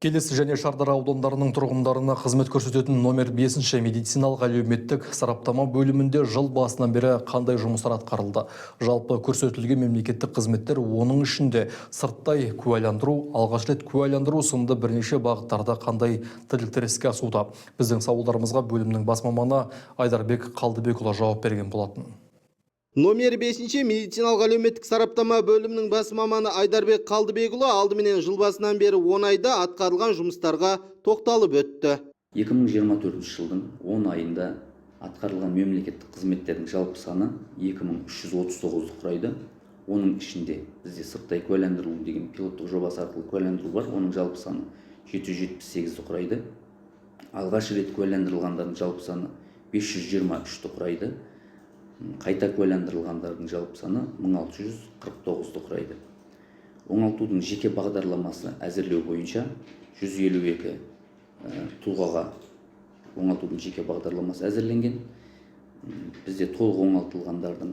Келес және Шардара аудандарының тұрғындарына қызмет көрсететін номер 5 медициналық әлеуметтік сараптама бөлімінде жыл басынан бері қандай жұмыстар атқарылды? Жалпы көрсетілген мемлекеттік қызметтер, оның ішінде сырттай куәландыру, алғаш рет куәландыру сынды бірнеше бағыттарда қандай тірліктер іске асуда? Біздің сауалдарымызға бөлімнің бас маманы Айдарбек Қалдыбекұлы жауап берген болатын. Номер 5 медициналық әлеуметтік сараптама бөлімінің бас маманы Айдарбек Қалдыбекұлы алдыменен жыл басынан бері 10 айда атқарылған жұмыстарға тоқталып өтті. 2024 жылдың 10 айында атқарылған мемлекеттік қызметтердің жалпы саны 2339-ды құрайды. Оның ішінде бізде сырттай куәландыру деген пилоттық жобасы арқылы куәландыру бар. Оның жалпы саны 778-ді құрайды. Алғаш рет куәландырылғандардың жалпы саны 523-ді құрайды. Қайта куәландырылғандардың жалпы саны 1649-ды құрайды. Оңалтудың жеке бағдарламасы әзірлеу бойынша 152 тұлғаға оңалтудың жеке бағдарламасы әзірленген. Бізде толық оңалтылғандардың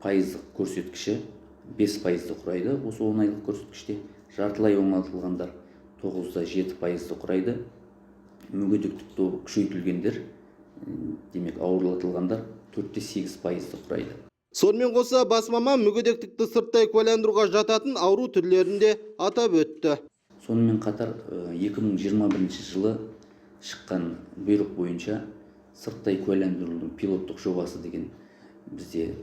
пайыздық көрсеткіші 5%-ді құрайды. Осы 10 айлық көрсеткіште жартылай оңалтылғандар 9,7%-ді құрайды. Мүгедектік тобы күшейтілгендер, демек ауырлатылғандар 4,8%-ді құрайды. Сонымен қоса бас маман мүгедектікті сырттай куәландыруға жататын ауру түрлерінде атап өтті. Сонымен қатар 2021 жылы шыққан бұйрық бойынша сырттай куәландырудың пилоттық жобасы деген бізде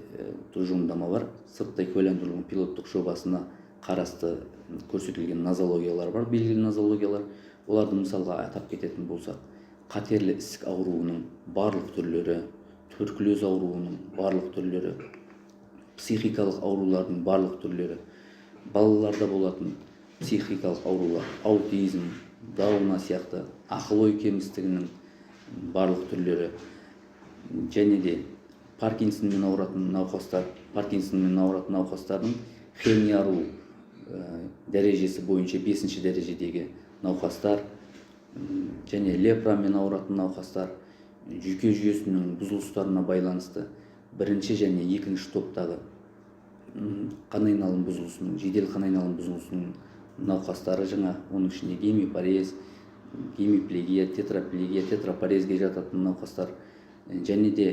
тұжырымдама бар. Сырттай куәландырудың пилоттық жобасына қарасты көрсетілген нозологиялар бар, белгілі нозологиялар. Оларды мысалға атап кететін болсақ, қатерлі ісік ауруының барлық түрлері, туберкулез ауруының барлық түрлері, психикалық аурулардың барлық түрлері, балаларда болатын психикалық аурулар, аутизм, дауна сияқты ақыл-ой кемістігінің барлық түрлері, және де Паркинсонмен ауыратын науқастардың хемиару дәрежесі бойынша 5-ші дәрежедегі науқастар, және лепрамен ауыратын науқастар, жүйке жүйесінің бұзылыстарына байланысты 1-ші және 2-ші топтағы қан айналым бұзылысының, жедел қан айналым бұзылысының науқастары, жаңа оның ішінде гемипарез, гемиплегия, тетраплегия, тетрапарезге жататын науқастар, және де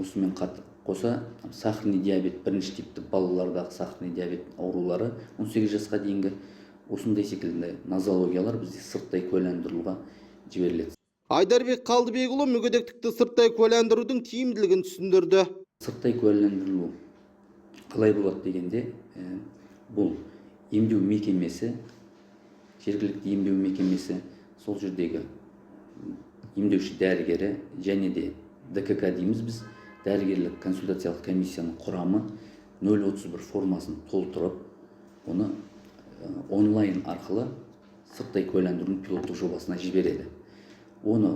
осымен қоса сахарный диабет, 1-ші типті балалардағы сахарный диабет аурулары 18 жасқа дейінгі осындай секілді нозологиялар бізде сырттай куәландыруға жіберіледі. Айдарбек Қалдыбекұлы мүгедектікті сырттай куәландырудың тиімділігін түсіндірді. Сырттай куәландыру қалай болады дегенде, бұл емдеу мекемесі, жергілікті емдеу мекемесі, сол жердегі емдеуші дәрігері және де ДКК дейміз біз, дәрігерлік консультациялық комиссияның құрамы 031 формасын толтырып, оны онлайн арқылы сырттай куәландырудың пилоттық жобасына жібереді. Оны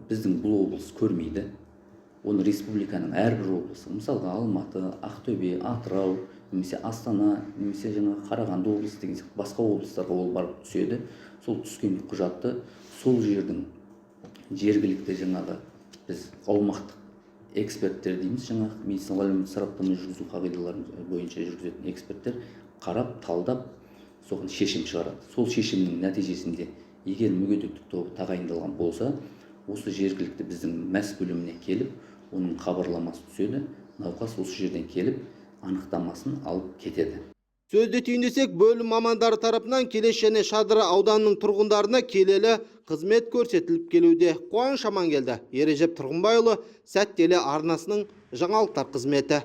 біздің бұл облыс көрмейді. Оны республиканың әрбір облысы, мысалға Алматы, Ақтөбе, Атырау, немесе Астана, немесе Қарағанды облысы деген басқа облыстарға ол барып түседі. Сол түскен құжатты сол жердің жергілікті біз аумақтық эксперттер дейміз, медициналық әлеуметтік сараптама жүргізу қағидалары бойынша жүргізетін эксперттер қарап, талдап, соған шешім шығарады. Сол шешімнің нәтижесінде егер мүгедектік тобы тағайындалған болса, осы жергілікті біздің мәс бөліміне келіп, оның хабарламасы түседі, науқас осы жерден келіп, анықтамасын алып кетеді. Сөзді түйіндесек, бөлім мамандары тарапынан Келес және Шардара ауданының тұрғындарына келелі қызмет көрсетіліп келуде. Қуаныш Амангелді, Ережеп Тұрғынбайұлы, Сәт теле арнасының жаңалықтар қызметі.